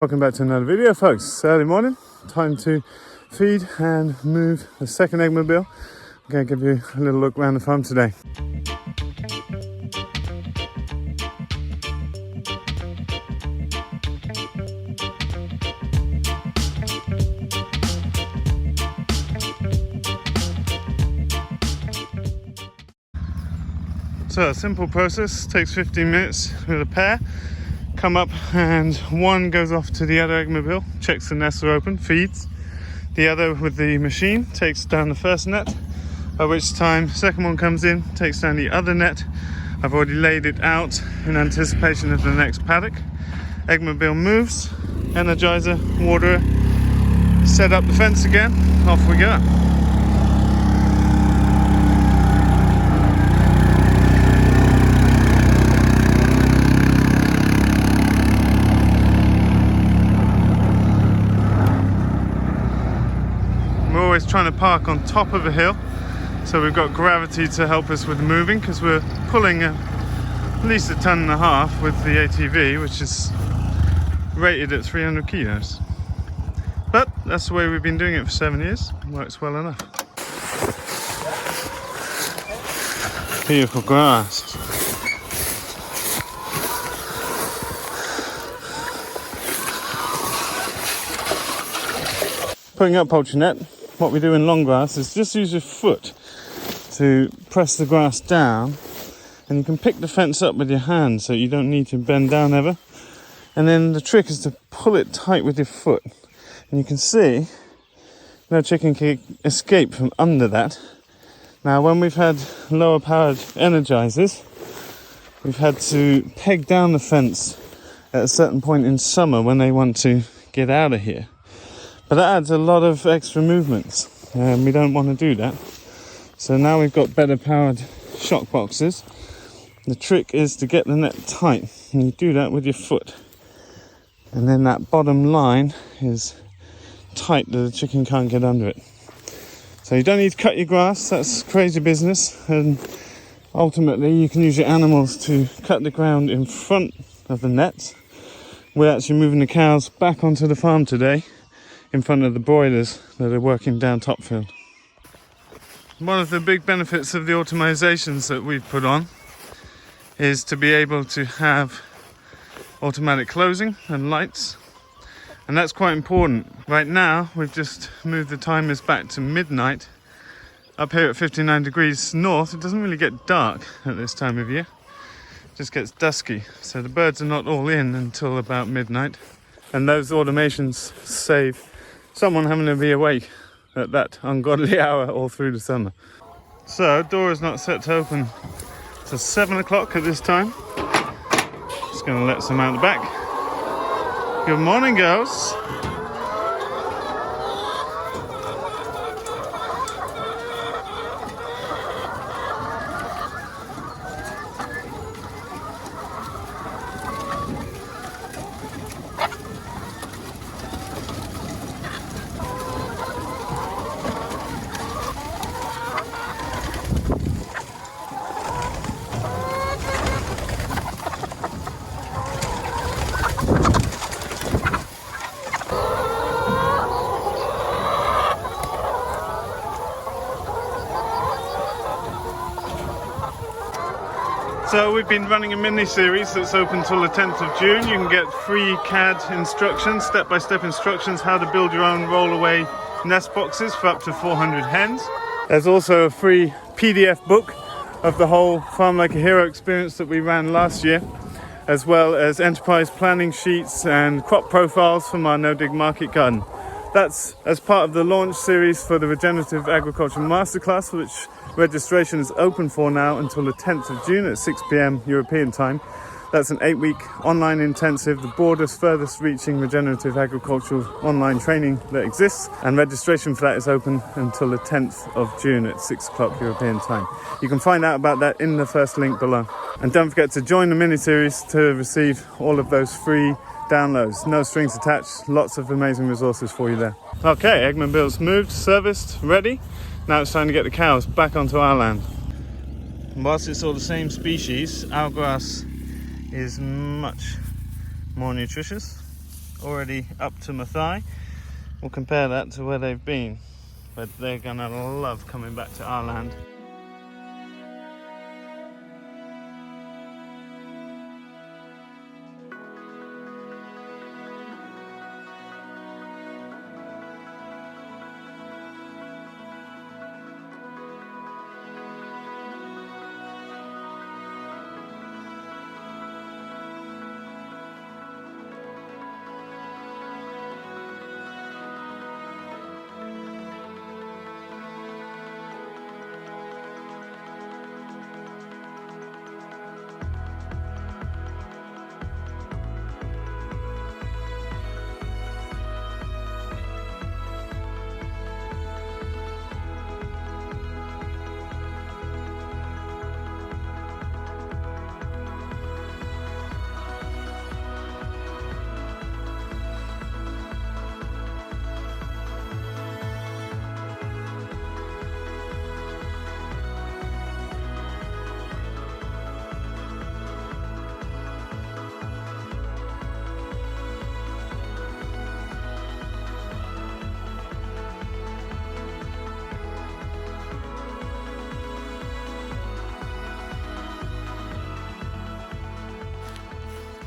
Welcome back to another video, folks. It's early morning, time to feed and move the second eggmobile. I'm going to give you a little look around the farm today. So a simple process, takes 15 minutes with a pair. Come up and one goes off to the other eggmobile, checks the nests are open, feeds. The other with the machine takes down the first net, by which time second one comes in, takes down the other net. I've already laid it out in anticipation of the next paddock. Eggmobile moves, energizer, waterer, set up the fence again, off we go. We're always trying to park on top of a hill, so we've got gravity to help us with moving, because we're pulling at least 1.5 tons with the ATV, which is rated at 300 kilos. But that's the way we've been doing it for 7 years. Works well enough. Beautiful grass. Putting up poultry net, what we do in long grass is just use your foot to press the grass down, and you can pick the fence up with your hand, so you don't need to bend down ever. And then the trick is to pull it tight with your foot, and you can see no chicken can escape from under that. Now when we've had lower powered energizers, we've had to peg down the fence at a certain point in summer when they want to get out of here. But that adds a lot of extra movements, and we don't want to do that. So now we've got better powered shock boxes. The trick is to get the net tight, and you do that with your foot. And then that bottom line is tight that the chicken can't get under it. So you don't need to cut your grass, that's crazy business. And ultimately you can use your animals to cut the ground in front of the nets. We're actually moving the cows back onto the farm today, in front of the broilers that are working down Topfield. One of the big benefits of the automatizations that we've put on is to be able to have automatic closing and lights, and that's quite important. Right now we've just moved the timers back to midnight. Up here at 59 degrees north, it doesn't really get dark at this time of year, it just gets dusky, so the birds are not all in until about midnight, and those automations save someone having to be awake at that ungodly hour all through the summer. So door is not set to open till 7 o'clock at this time. Just going to let some out the back. Good morning, girls. So we've been running a mini-series that's open till the 10th of June. You can get free CAD instructions, step-by-step instructions, how to build your own roll-away nest boxes for up to 400 hens. There's also a free PDF book of the whole Farm Like a Hero experience that we ran last year, as well as enterprise planning sheets and crop profiles from our no-dig market garden. That's as part of the launch series for the Regenerative Agriculture Masterclass, which registration is open for now until the 10th of June at 6 p.m. European time. That's an 8-week online intensive, the broadest, furthest reaching regenerative agricultural online training that exists, and registration for that is open until the 10th of June at 6 o'clock European time. You can find out about that in the first link below. And don't forget to join the mini-series to receive all of those free downloads. No strings attached, lots of amazing resources for you there. Okay, eggmobile's moved, serviced, ready. Now it's time to get the cows back onto our land. And whilst it's all the same species, our grass is much more nutritious already up to my thigh. We'll compare that to where they've been, but they're gonna love coming back to our land.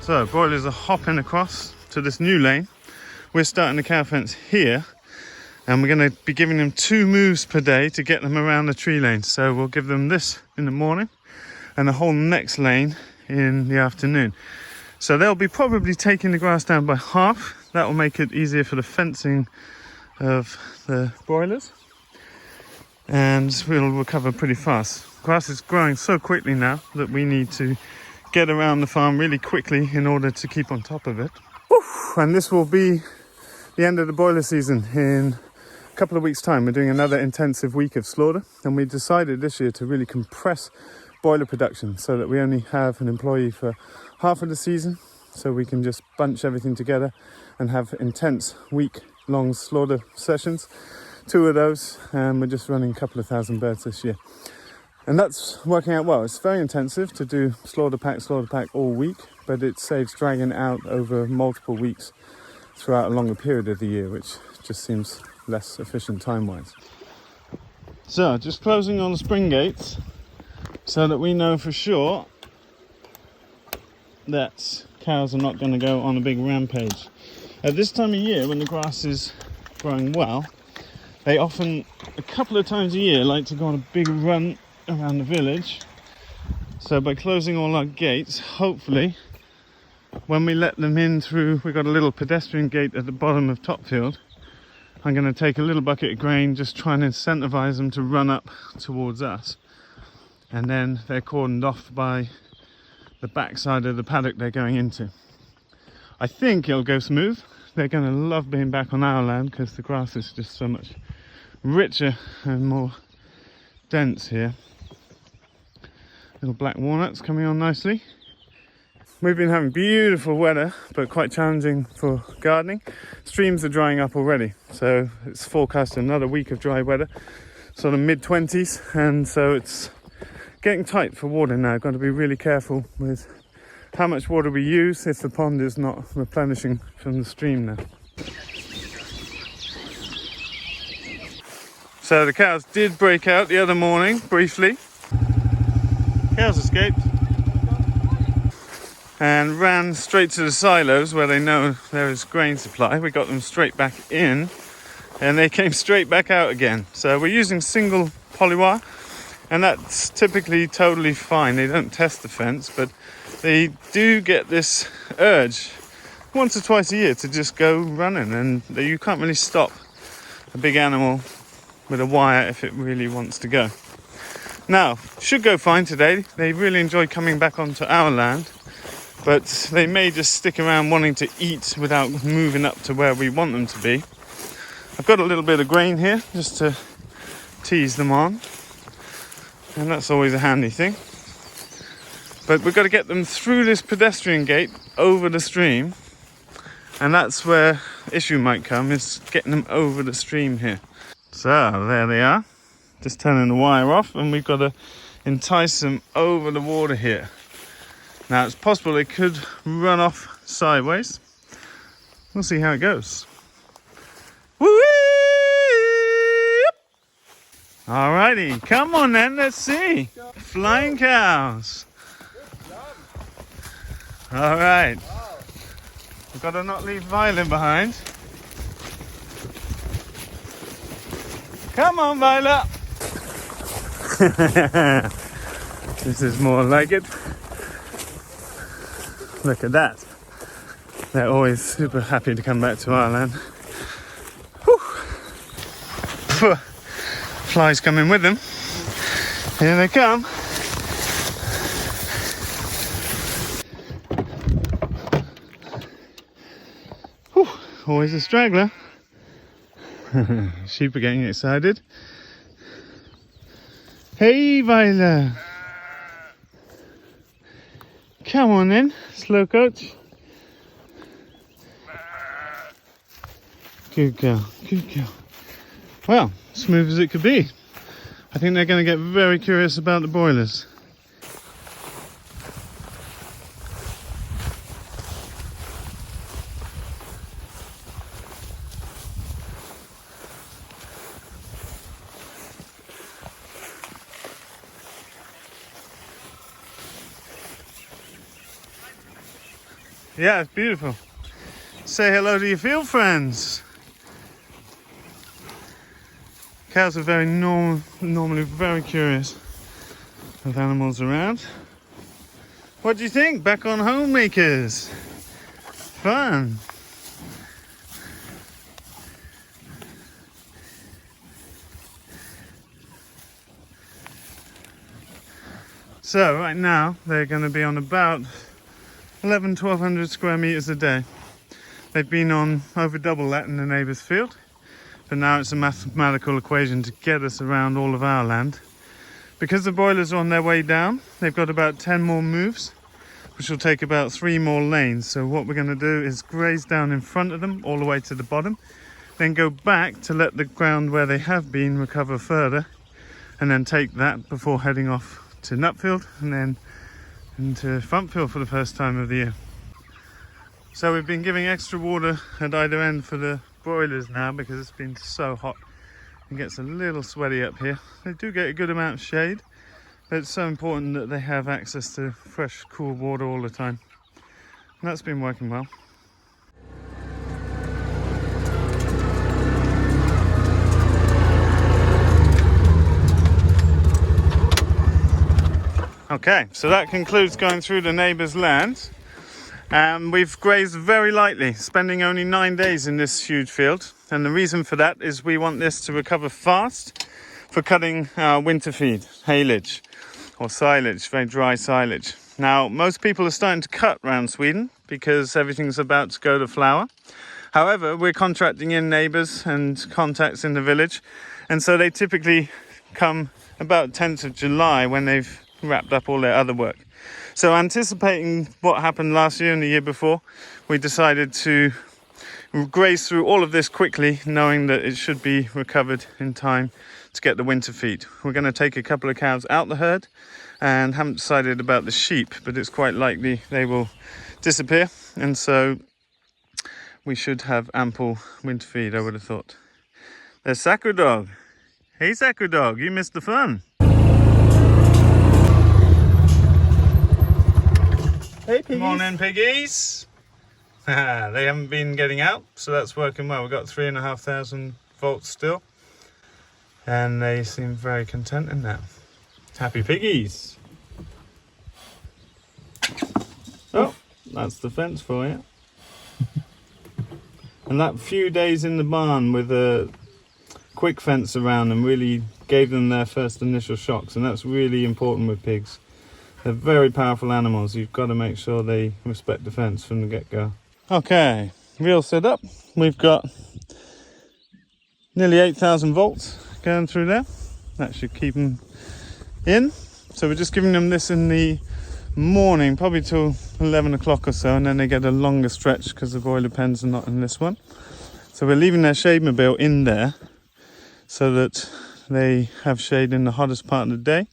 So broilers are hopping across to this new lane. We're starting the cow fence here, and we're going to be giving them 2 moves per day to get them around the tree lane. So we'll give them this in the morning and the whole next lane in the afternoon. So they'll be probably taking the grass down by half. That will make it easier for the fencing of the broilers, and we'll recover pretty fast. Grass is growing so quickly now that we need to get around the farm really quickly in order to keep on top of it. And this will be the end of the broiler season in a couple of weeks' time. We're doing another intensive week of slaughter, and we decided this year to really compress broiler production so that we only have an employee for half of the season, so we can just bunch everything together and have intense week-long slaughter sessions. 2 of those, and we're just running a couple of thousand birds this year. And that's working out well. It's very intensive to do slaughter pack all week, but it saves dragging out over multiple weeks throughout a longer period of the year, which just seems less efficient time-wise. So, just closing on the spring gates so that we know for sure that cows are not going to go on a big rampage. At this time of year, when the grass is growing well, they often, a couple of times a year, like to go on a big run around the village. So by closing all our gates, hopefully when we let them in through, we've got a little pedestrian gate at the bottom of Topfield. I'm going to take a little bucket of grain, just try and incentivize them to run up towards us, and then they're cordoned off by the backside of the paddock they're going into. I think it'll go smooth. They're going to love being back on our land because the grass is just so much richer and more dense here. Little black walnuts coming on nicely. We've been having beautiful weather, but quite challenging for gardening. Streams are drying up already, so it's forecast another week of dry weather, sort of mid-20s, and so it's getting tight for water now. Got to be really careful with how much water we use if the pond is not replenishing from the stream now. So the cows did break out the other morning, briefly. Cows escaped and ran straight to the silos where they know there is grain supply. We got them straight back in and they came straight back out again. So we're using single polywire, and that's typically totally fine. They don't test the fence, but they do get this urge once or twice a year to just go running, and you can't really stop a big animal with a wire if it really wants to go. Now, should go fine today. They really enjoy coming back onto our land, but they may just stick around wanting to eat without moving up to where we want them to be. I've got a little bit of grain here just to tease them on, and that's always a handy thing. But we've got to get them through this pedestrian gate over the stream, and that's where issue might come, is getting them over the stream here. So there they are, just turning the wire off, and we've got to entice them over the water here. Now it's possible they could run off sideways, we'll see how it goes. Woo! Alrighty, come on then, let's see. Flying cows. Alright. We've got to not leave Violet behind. Come on, Violet. This is more like it. Look at that. They're always super happy to come back to our land. Whew. Flies coming with them. Here they come. Whew. Always a straggler. Sheep are getting excited. Hey, Viola. Come on in, slow coach. Good girl, good girl. Well, smooth as it could be. I think they're going to get very curious about the broilers. Yeah, it's beautiful. Say hello to your field friends. Cows are very normally very curious with animals around. What do you think? Back on homemakers. Fun. So right now they're going to be on about 1200 square meters a day. They've been on over double that in the neighbour's field. But now it's a mathematical equation to get us around all of our land. Because the broilers are on their way down, they've got about 10 more moves, which will take about 3 more lanes. So what we're going to do is graze down in front of them all the way to the bottom, then go back to let the ground where they have been recover further, and then take that before heading off to Nutfield and then into Frontfield for the first time of the year. So we've been giving extra water at either end for the broilers now because it's been so hot. It gets a little sweaty up here. They do get a good amount of shade, but it's so important that they have access to fresh, cool water all the time. And that's been working well. Okay, so that concludes going through the neighbour's land. We've grazed very lightly, spending only 9 days in this huge field. And the reason for that is we want this to recover fast for cutting winter feed, haylage or silage, very dry silage. Now, most people are starting to cut around Sweden because everything's about to go to flower. However, we're contracting in neighbours and contacts in the village. And so they typically come about 10th of July when they've wrapped up all their other work. So anticipating what happened last year and the year before, we decided to graze through all of this quickly, knowing that it should be recovered in time to get the winter feed. We're going to take a couple of cows out the herd and haven't decided about the sheep, but it's quite likely they will disappear, and so we should have ample winter feed, I would have thought. There's Sacro Dog. Hey Sacro Dog, you missed the fun. Hey, piggies. Come on in, piggies. They haven't been getting out, so that's working well. We've got 3,500 volts still, and they seem very content in that. Happy piggies. Oh, that's the fence for you. And that few days in the barn with a quick fence around them really gave them their first initial shocks, and that's really important with pigs. They're very powerful animals. You've got to make sure they respect the fence from the get-go. Okay, reel set up. We've got nearly 8,000 volts going through there. That should keep them in. So we're just giving them this in the morning, probably till 11 o'clock or so, and then they get a longer stretch because the broiler pens are not in this one. So we're leaving their shade mobile in there so that they have shade in the hottest part of the day.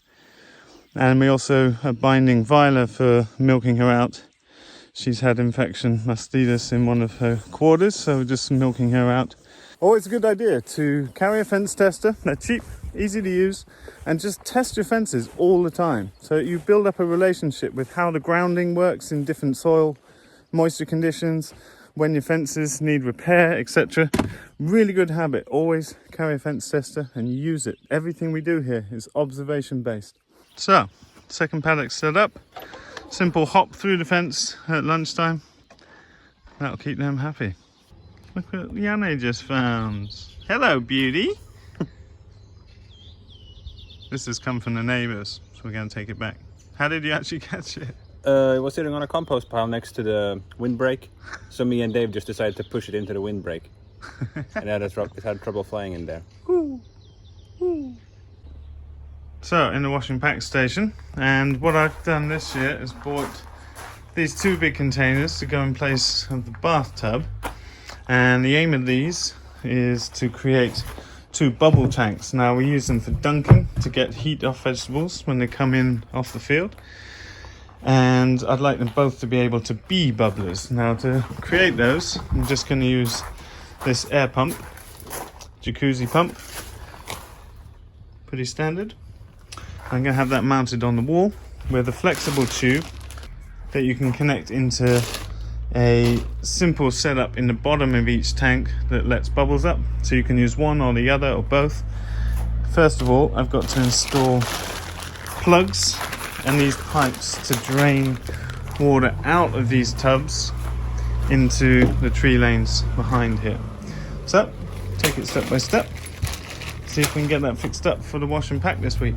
And we also are binding Viola for milking her out. She's had infection mastitis in one of her quarters, so we're just milking her out. Always a good idea to carry a fence tester. They're cheap, easy to use, and just test your fences all the time. So you build up a relationship with how the grounding works in different soil, moisture conditions, when your fences need repair, etc. Really good habit. Always carry a fence tester and use it. Everything we do here is observation based. So, second paddock set up. Simple hop through the fence at lunchtime. That'll keep them happy. Look what Yanni just found. Hello, beauty. This has come from the neighbours, so we're going to take it back. How did you actually catch it? It was sitting on a compost pile next to the windbreak. So me and Dave just decided to push it into the windbreak. And it had trouble flying in there. So, in the wash and pack station, and what I've done this year is bought these 2 big containers to go in place of the bathtub. And the aim of these is to create 2 bubble tanks. Now we use them for dunking to get heat off vegetables when they come in off the field. And I'd like them both to be able to be bubblers. Now to create those, I'm just going to use this air pump, jacuzzi pump, pretty standard. I'm going to have that mounted on the wall with a flexible tube that you can connect into a simple setup in the bottom of each tank that lets bubbles up. So you can use one or the other or both. First of all, I've got to install plugs and these pipes to drain water out of these tubs into the tree lanes behind here. So, take it step by step. See if we can get that fixed up for the wash and pack this week.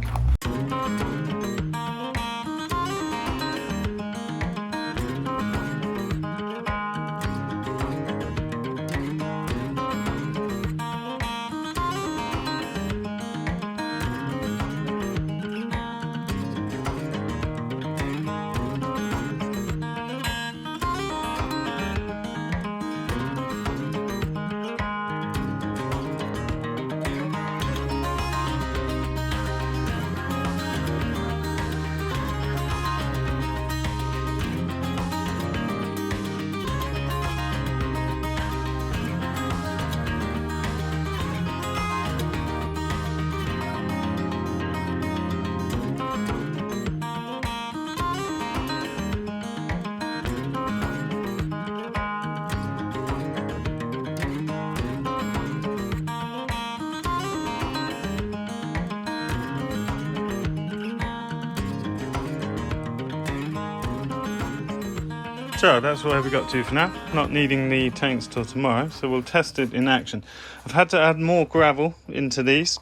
So that's where we got to for now, not needing the tanks till tomorrow, so we'll test it in action. I've had to add more gravel into these,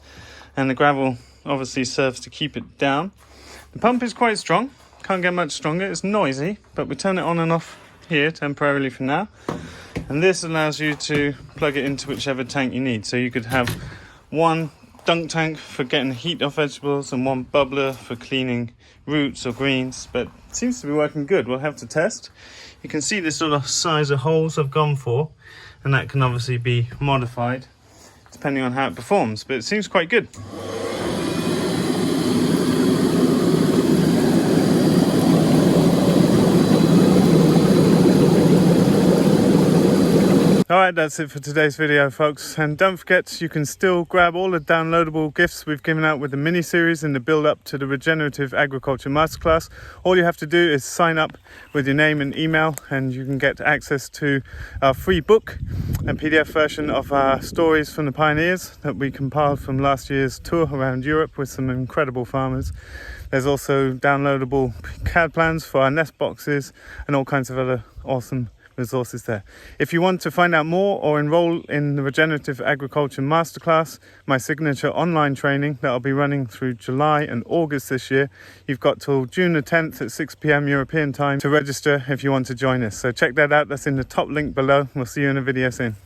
and the gravel obviously serves to keep it down. The pump is quite strong, can't get much stronger, it's noisy, but we turn it on and off here temporarily for now. And this allows you to plug it into whichever tank you need. So you could have one dunk tank for getting heat off vegetables and one bubbler for cleaning roots or greens, but it seems to be working good. We'll have to test. You can see the sort of size of holes I've gone for, and that can obviously be modified depending on how it performs, but it seems quite good. Alright, that's it for today's video, folks, and don't forget you can still grab all the downloadable gifts we've given out with the mini-series in the build-up to the Regenerative Agriculture Masterclass. All you have to do is sign up with your name and email, and you can get access to our free book and PDF version of our stories from the pioneers that we compiled from last year's tour around Europe with some incredible farmers. There's also downloadable CAD plans for our nest boxes and all kinds of other awesome resources there. If you want to find out more or enroll in the Regenerative Agriculture Masterclass, my signature online training that I'll be running through July and August this year, you've got till June the 10th at 6 p.m. European time to register if you want to join us. So check that out, that's in the top link below. We'll see you in a video soon.